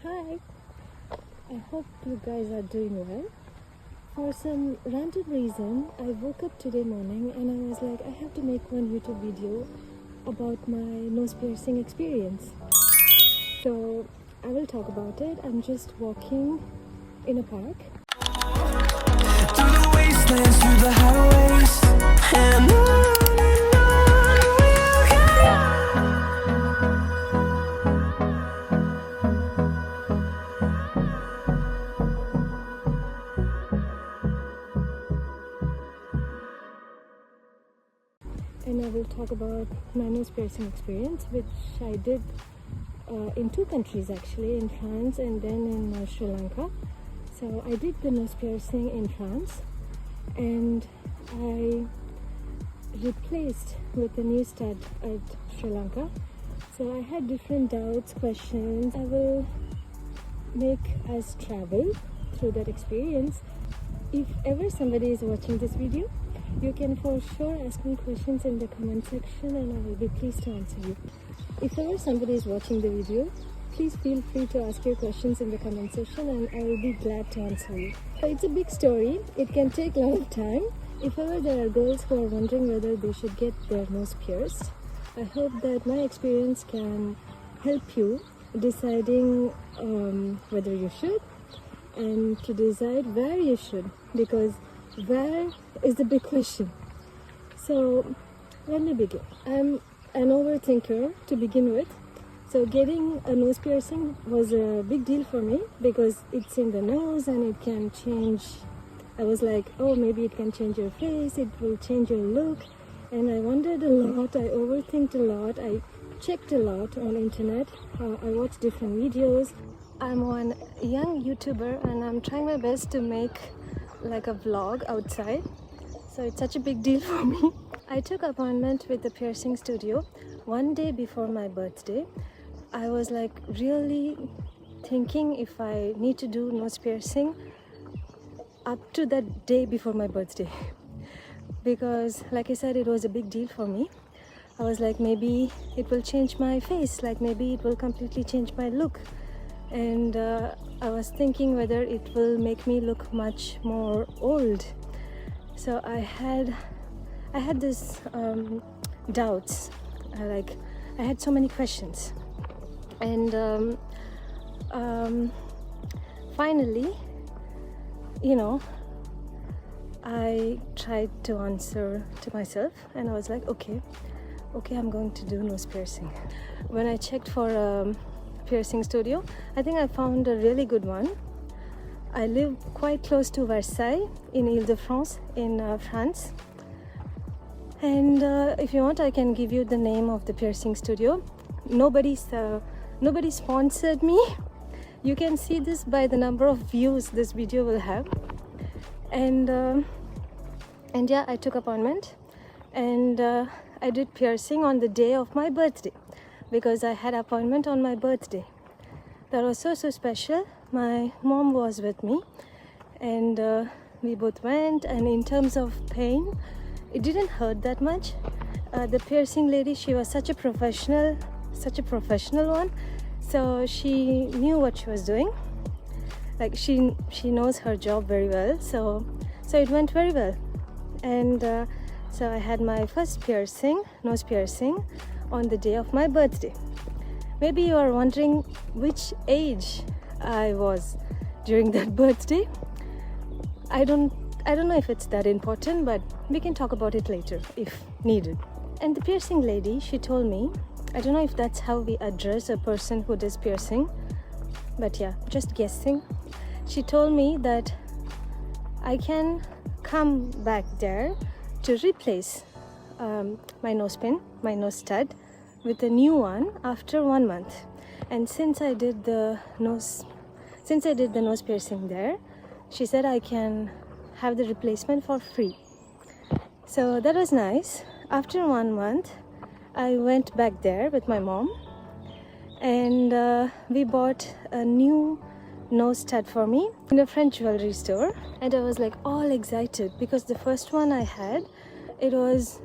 Hi, I hope you guys are doing well. For some random reason, I woke up today morning and I was like, I have to make one YouTube video about my nose piercing experience. So I will talk about it. I'm just walking in a park. Through the wastelands, through the highways, and on we'll go. And I will talk about my nose piercing experience, which I did in two countries actually, in France and then in Sri Lanka. So I did the nose piercing in France and I replaced with a new stud at Sri Lanka. So I had different doubts, questions. I will make us travel through that experience. If ever somebody is watching this video, you can for sure ask me questions in the comment section and I will be pleased to answer you. If ever somebody is watching the video, please feel free to ask your questions in the comment section and I will be glad to answer you. So it's a big story. It can take a lot of time. If ever there are girls who are wondering whether they should get their nose pierced, I hope that my experience can help you deciding whether you should and to decide where you should, because where is the big question. So let me begin. I'm an overthinker to begin with. So getting a nose piercing was a big deal for me because it's in the nose and it can change. I was like, oh, maybe it can change your face, it will change your look. And I wondered a lot, I overthinked a lot, I checked a lot on internet, I watched different videos. I'm one young YouTuber and I'm trying my best to make like a vlog outside. So it's such a big deal for me. I took appointment with the piercing studio one day before my birthday. I was like really thinking if I need to do nose piercing up to that day before my birthday. Because like I said, it was a big deal for me. I was like, maybe it will change my face, like maybe it will completely change my look. And I was thinking whether it will make me look much more old. So I had this doubts, like I had so many questions. And finally, I tried to answer to myself and I was like, okay, I'm going to do nose piercing. When I checked for a piercing studio, I think I found a really good one. I live quite close to Versailles in Ile-de-France in France. And if you want, I can give you the name of the piercing studio. Nobody sponsored me. You can see this by the number of views this video will have. And yeah, I took appointment and I did piercing on the day of my birthday because I had appointment on my birthday. That was so special. My mom was with me and we both went, and in terms of pain, it didn't hurt that much. The piercing lady, she was such a professional one, so she knew what she was doing. Like she knows her job very well, so it went very well. And so I had my first piercing, nose piercing, on the day of my birthday. Maybe you are wondering which age I was during that birthday. I don't know if it's that important, but we can talk about it later if needed. And the piercing lady, she told me, I don't know if that's how we address a person who does piercing, but yeah, just guessing. She told me that I can come back there to replace my nose pin, my nose stud, with a new one after 1 month. And since I did the nose piercing there, she said I can have the replacement for free. So that was nice. After 1 month, I went back there with my mom and we bought a new nose stud for me in a French jewelry store. And I was like all excited because the first one I had, it was,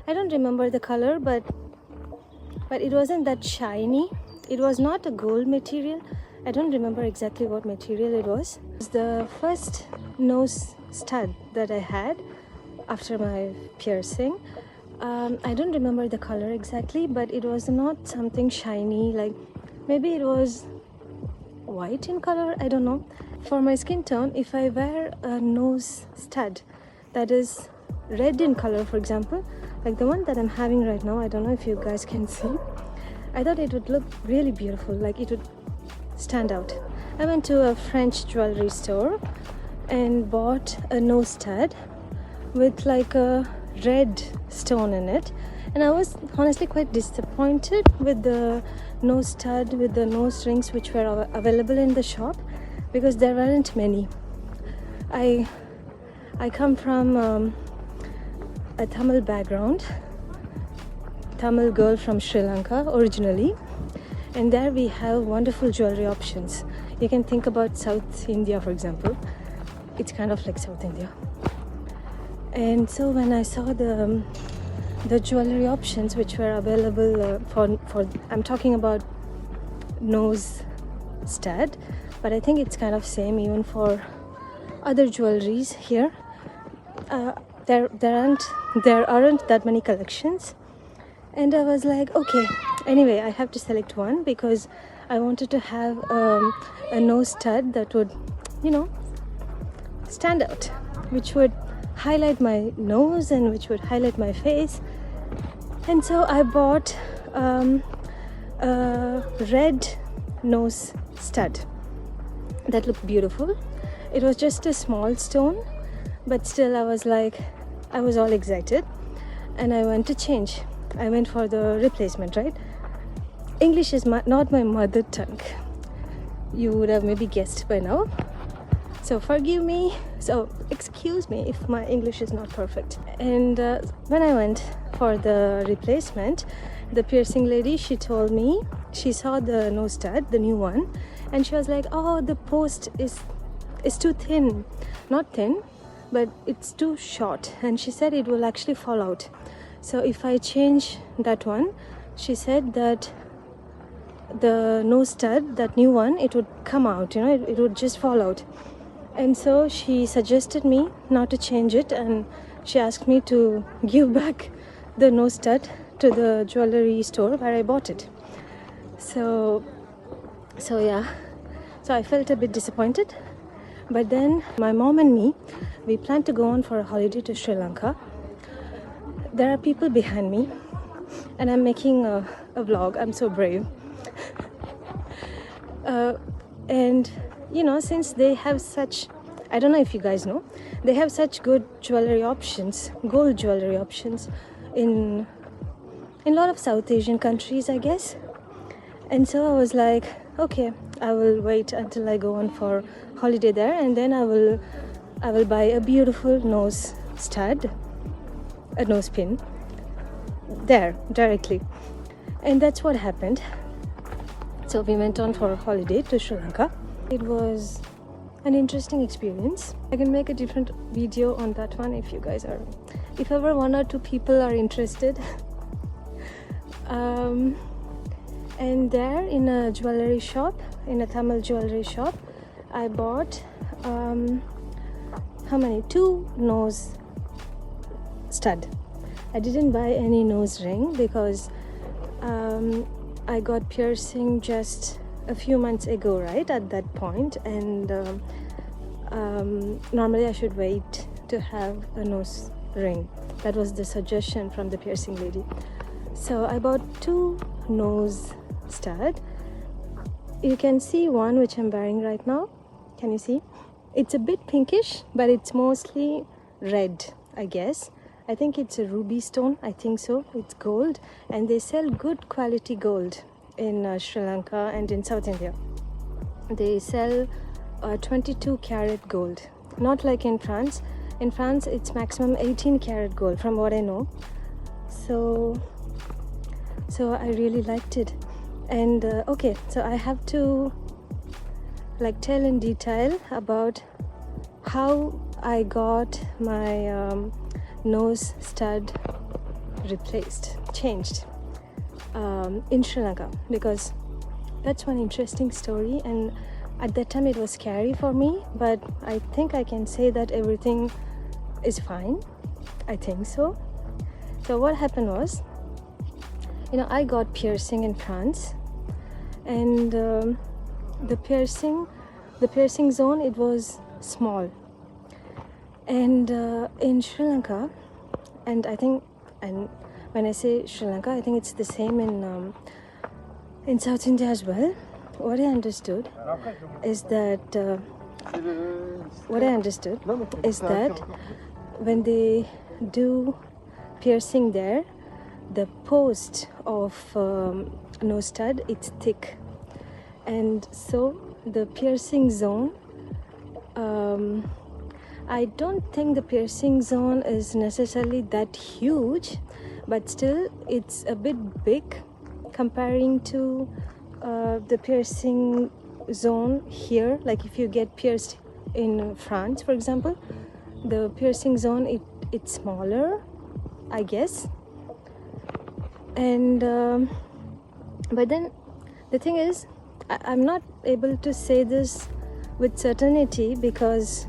I don't remember the color, but it wasn't that shiny. It was not a gold material. I don't remember exactly what material it was. It was the first nose stud that I had after my piercing. I don't remember the color exactly, but it was not something shiny, like maybe it was white in color, I don't know. For my skin tone, if I wear a nose stud that is red in color, for example, like the one that I'm having right now, I don't know if you guys can see, I thought it would look really beautiful, like it would stand out. I went to a French jewelry store and bought a nose stud with like a red stone in it, and I was honestly quite disappointed with the nose stud with the nose rings which were available in the shop, because there weren't many. I come from a Tamil background, Tamil girl from Sri Lanka originally, and there we have wonderful jewelry options. You can think about South India, for example. It's kind of like South India. And so when I saw the jewelry options which were available for I'm talking about nose stud, but I think it's kind of same even for other jewelries here. There aren't that many collections, and I was like, okay, anyway, I have to select one because I wanted to have a nose stud that would, you know, stand out, which would highlight my nose and which would highlight my face. And so I bought a red nose stud that looked beautiful. It was just a small stone, but still I was all excited, and I went to change. I went for the replacement, right? English is not my mother tongue. You would have maybe guessed by now. So forgive me, so excuse me if my English is not perfect. And when I went for the replacement, the piercing lady, she told me she saw the nose stud, the new one, and she was like, oh, the post is too thin. Not thin, but it's too short, and she said it will actually fall out. So if I change that one, she said that the nose stud, that new one, it would come out, you know, it would just fall out. And so she suggested me not to change it, and she asked me to give back the nose stud to the jewelry store where I bought it. So yeah, so I felt a bit disappointed. But then my mom and me, we planned to go on for a holiday to Sri Lanka. There are people behind me, and I'm making a vlog. I'm so brave. And you know, since they have such, I don't know if you guys know, they have such good jewelry options, gold jewelry options in a lot of South Asian countries, I guess. And so I was like, okay, I will wait until I go on for holiday there, and then I will buy a beautiful nose stud, a nose pin there directly. And that's what happened. So we went on for a holiday to Sri Lanka. It was an interesting experience. I can make a different video on that one if you guys are, if ever one or two people are interested. And there in a jewelry shop, in a Tamil jewelry shop, I bought two nose stud. I didn't buy any nose ring because I got piercing just a few months ago, right, at that point, and normally I should wait to have a nose ring. That was the suggestion from the piercing lady. So I bought two nose stud. You can see one which I'm wearing right now. Can you see? It's a bit pinkish, but it's mostly red, I guess. I think it's a ruby stone, I think so. It's gold, and they sell good quality gold in Sri Lanka and in South India. They sell 22 karat gold, not like in France. In France it's maximum 18 karat gold from what I know. So I really liked it. And okay, so I have to like tell in detail about how I got my nose stud changed in Sri Lanka, because that's one interesting story, and at that time it was scary for me, but I think I can say that everything is fine. I think so. So what happened was, I got piercing in France, and the piercing zone, it was small, and in Sri Lanka, and when I say Sri Lanka, I think it's the same in South India as well. What I understood is that when they do piercing there, the post of nose stud, it's thick, and so the piercing zone, I don't think the piercing zone is necessarily that huge, but still it's a bit big comparing to the piercing zone here. Like if you get pierced in France, for example, the piercing zone, it's smaller, I guess. And but then the thing is, I'm not able to say this with certainty, because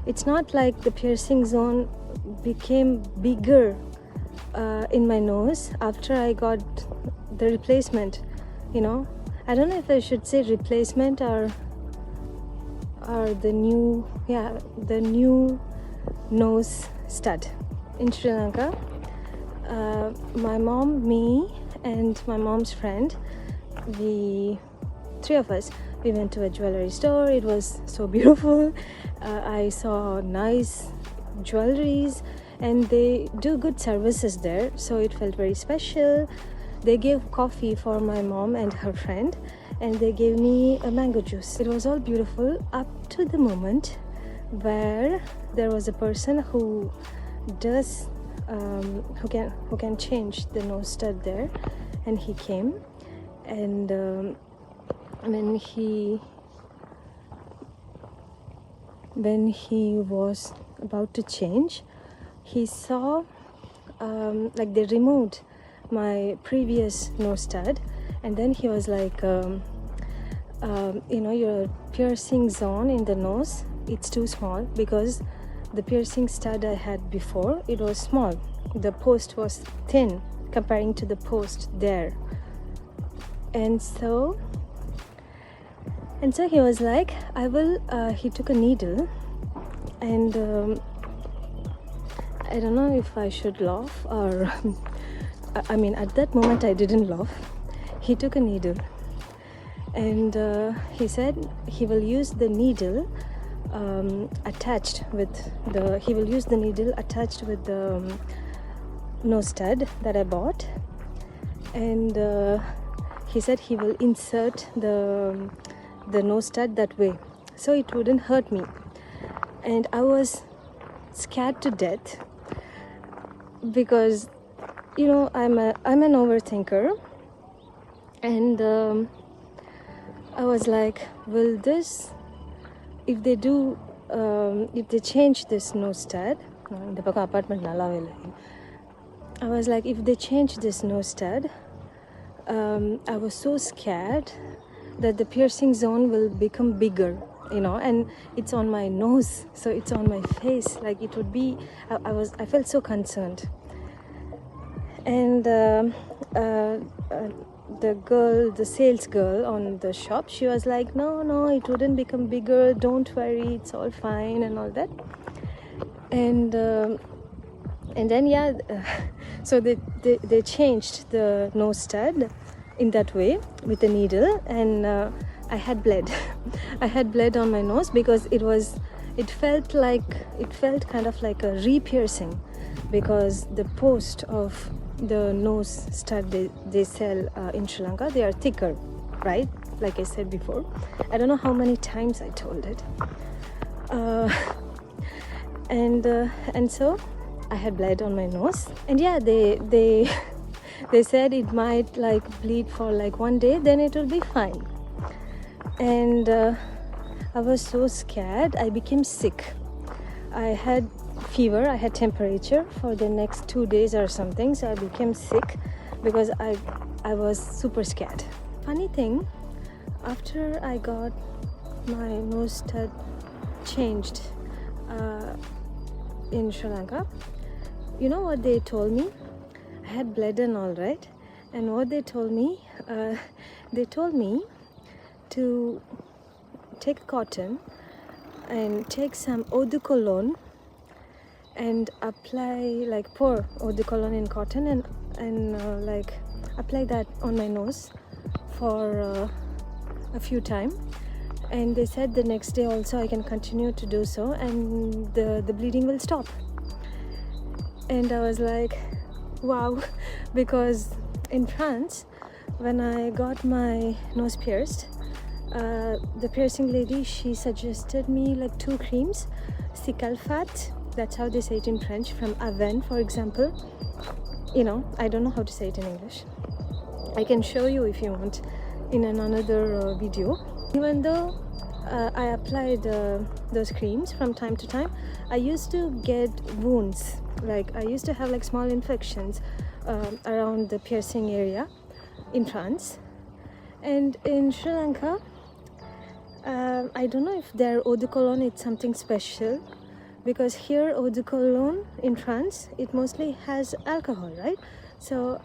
it's not like the piercing zone became bigger in my nose after I got the replacement. I don't know if I should say replacement or the new nose stud. In Sri Lanka, my mom, me, and my mom's friend, three of us, we went to a jewelry store. It was so beautiful. I saw nice jewelries, and they do good services there, so it felt very special. They gave coffee for my mom and her friend, and they gave me a mango juice. It was all beautiful up to the moment where there was a person who does who can change the nose stud there, and he came, and when he was about to change, he saw like they removed my previous nose stud, and then he was like, your piercing zone in the nose, it's too small, because the piercing stud I had before, it was small. The post was thin comparing to the post there. And so he was like, he took a needle, and I don't know if I should laugh or I mean, at that moment I didn't laugh. He took a needle, and he said he will use the needle attached with the nose stud that I bought, and he said he will insert the nose stud that way, so it wouldn't hurt me. And I was scared to death, because I'm an overthinker, and I was like, will this, if they change this nose stud, I was like, if they change this nose stud, I was so scared that the piercing zone will become bigger, and it's on my nose, so it's on my face, like it would be, I felt so concerned. And the sales girl on the shop, she was like, no, it wouldn't become bigger, don't worry, it's all fine and all that. And then so they changed the nose stud in that way with the needle, and I had bled on my nose, because it felt kind of like a re-piercing, because the post of the nose stud they sell in Sri Lanka, they are thicker, right? Like I said before, I don't know how many times I told it, and so I had bled on my nose, and they said it might like bleed for like 1 day, then it will be fine. And I was so scared, I became sick. I had fever, I had temperature for the next 2 days or something, so I became sick because I was super scared. Funny thing, after I got my nose stud changed in Sri Lanka, you know what they told me? I had bled and all, right? And what they told me to take cotton and take some eau de cologne and apply, like pour eau de cologne in cotton and like apply that on my nose for a few times. And they said the next day also I can continue to do so and the bleeding will stop. And I was like, wow, because in France, when I got my nose pierced, the piercing lady, she suggested me like 2 creams, Cicalfat, that's how they say it in French, from Aven, for example. You know, I don't know how to say it in English. I can show you if you want in another video. Even though I applied those creams from time to time, I used to get wounds. Like I used to have like small infections around the piercing area in France. And in Sri Lanka, I don't know if their eau de cologne is something special, because here eau de cologne in France, it mostly has alcohol, right? So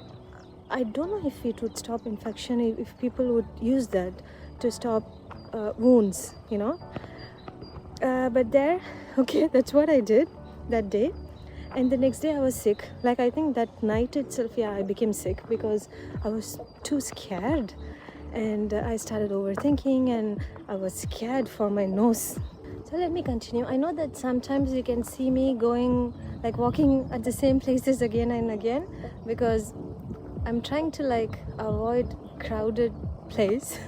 I don't know if it would stop infection, if people would use that to stop wounds, you know. But there, okay, that's what I did that day. And the next day I was sick. Like I think that night itself, yeah, I became sick because I was too scared. And I started overthinking and I was scared for my nose. So let me continue. I know that sometimes you can see me going, like walking at the same places again and again, because I'm trying to like avoid crowded place.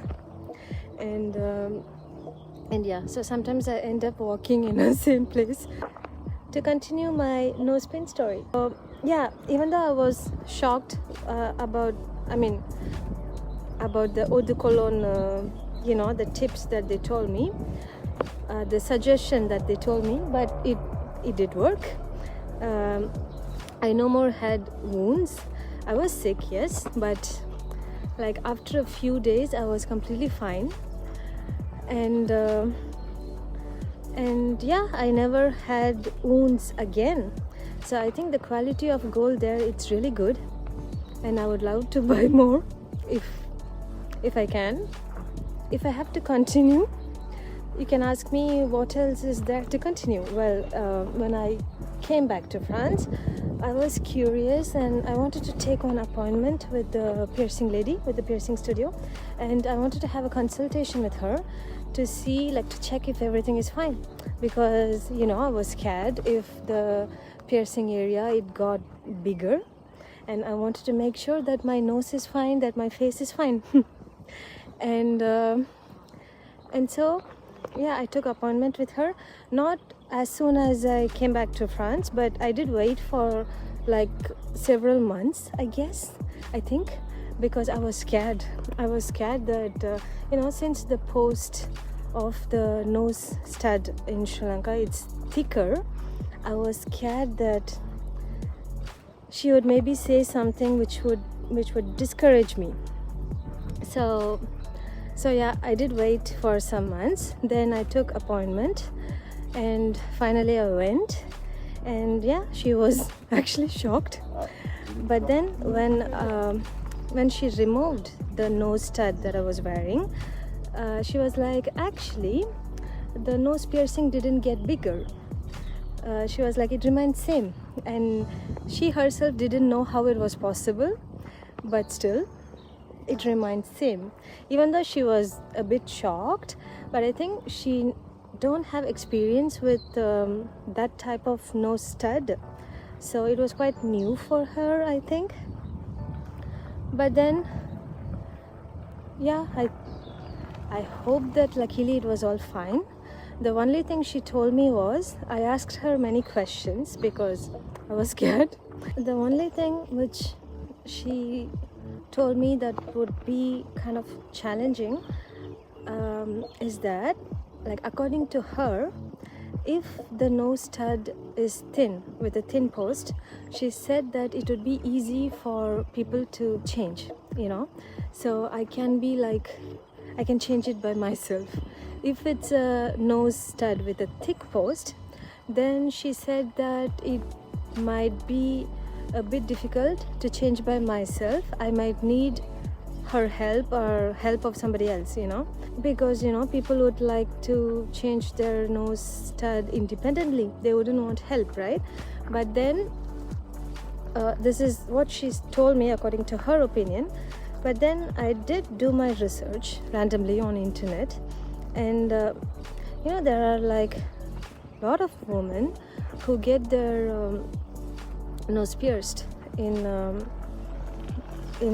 And yeah, so sometimes I end up walking in the same place. To continue my nose pin story, yeah, even though I was shocked about the eau de cologne, you know, the tips that they told me, the suggestion that they told me, but it did work. I no more had wounds. I was sick, yes, but like after a few days I was completely fine. And yeah, I never had wounds again. So I think the quality of gold there, it's really good, and I would love to buy more if I can. If I have to continue, you can ask me what else is there to continue. Well, when I came back to France, I was curious and I wanted to take an appointment with the piercing lady, with the piercing studio, and I wanted to have a consultation with her to see, like, to check if everything is fine, because you know I was scared if the piercing area it got bigger, and I wanted to make sure that my nose is fine, that my face is fine. and so yeah, I took appointment with her, not as soon as I came back to France, but I did wait for like several months, I think, because I was scared that you know, since the post of the nose stud in Sri Lanka it's thicker, I was scared that she would maybe say something which would discourage me. So yeah, I did wait for some months, then I took appointment and finally I went, and yeah, she was actually shocked. But then when she removed the nose stud that I was wearing, she was like, actually the nose piercing didn't get bigger. She was like, it remained same, and she herself didn't know how it was possible, but still it remained same. Even though she was a bit shocked, but I think she don't have experience with that type of nose stud, so it was quite new for her, I think. But then yeah, I hope that luckily it was all fine. The only thing she told me was, I asked her many questions because I was scared. The only thing which she told me that would be kind of challenging is that, like, according to her, if the nose stud is thin, with a thin post, she said that it would be easy for people to change, you know. So I can be like, I can change it by myself. If it's a nose stud with a thick post, then she said that it might be a bit difficult to change by myself. I might need her help or help of somebody else, because people would like to change their nose stud independently. They wouldn't want help, right? But then this is what she's told me according to her opinion. But then I did do my research randomly on internet, and there are like a lot of women who get their nose pierced in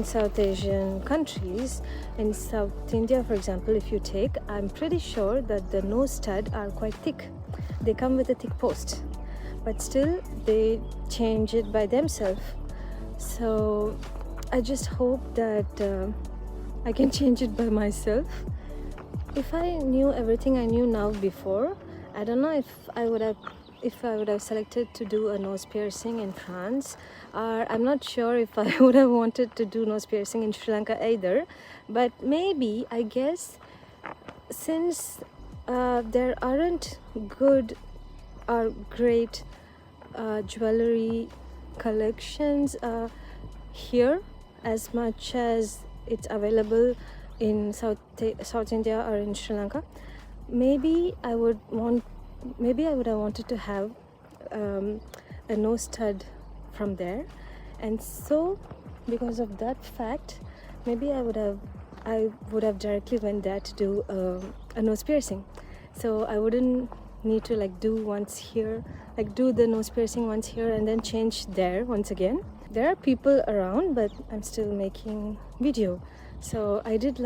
South Asian countries. In South India, for example, if you take, I'm pretty sure that the nose stud are quite thick. They come with a thick post, but still they change it by themselves. So I just hope that I can change it by myself. If I knew everything I knew now before, I don't know if I would have selected to do a nose piercing in France, or I'm not sure if I would have wanted to do nose piercing in Sri Lanka either. But maybe, I guess, since there aren't good or great jewelry collections here as much as it's available in South India or in Sri Lanka, maybe I would have wanted to have a nose stud from there. And so because of that fact, maybe I would have directly went there to do a nose piercing. So I wouldn't need to do the nose piercing once here and then change there once again. There are people around, but I'm still making video. So I did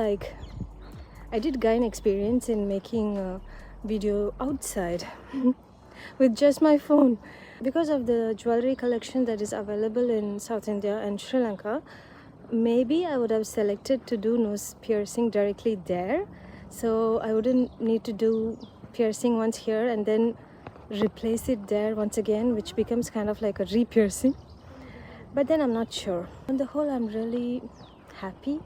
gain experience in making a video outside with just my phone. Because of the jewelry collection that is available in South India and Sri Lanka, maybe I would have selected to do nose piercing directly there. So I wouldn't need to do piercing once here and then replace it there once again, which becomes kind of like a re-piercing. But then I'm not sure. On the whole, I'm really happy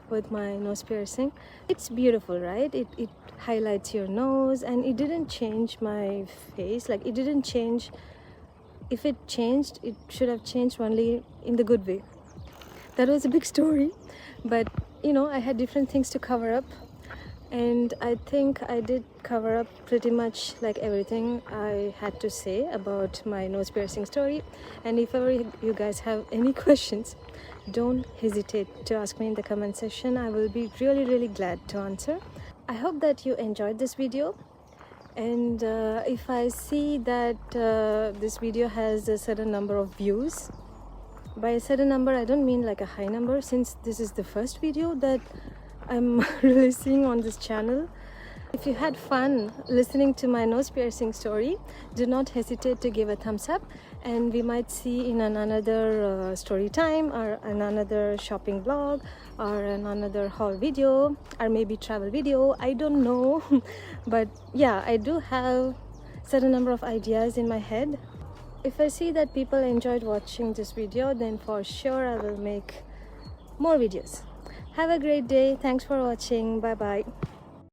with my nose piercing. It's beautiful, right? It highlights your nose, and it didn't change my face. It didn't change. If it changed, it should have changed only in the good way. That was a big story, but I had different things to cover up, and I think I did cover up pretty much everything I had to say about my nose piercing story. And if ever you guys have any questions, don't hesitate to ask me in the comment section. I will be really, really glad to answer. I hope that you enjoyed this video, and if I see that this video has a certain number of views, by a certain number I don't mean a high number, since this is the first video that I'm releasing on this channel. If you had fun listening to my nose piercing story, do not hesitate to give a thumbs up, and we might see in another story time, or another shopping vlog, or another haul video, or maybe travel video. I don't know but yeah, I do have certain number of ideas in my head. If I see that people enjoyed watching this video, then for sure I will make more videos. Have a great day. Thanks for watching. Bye bye.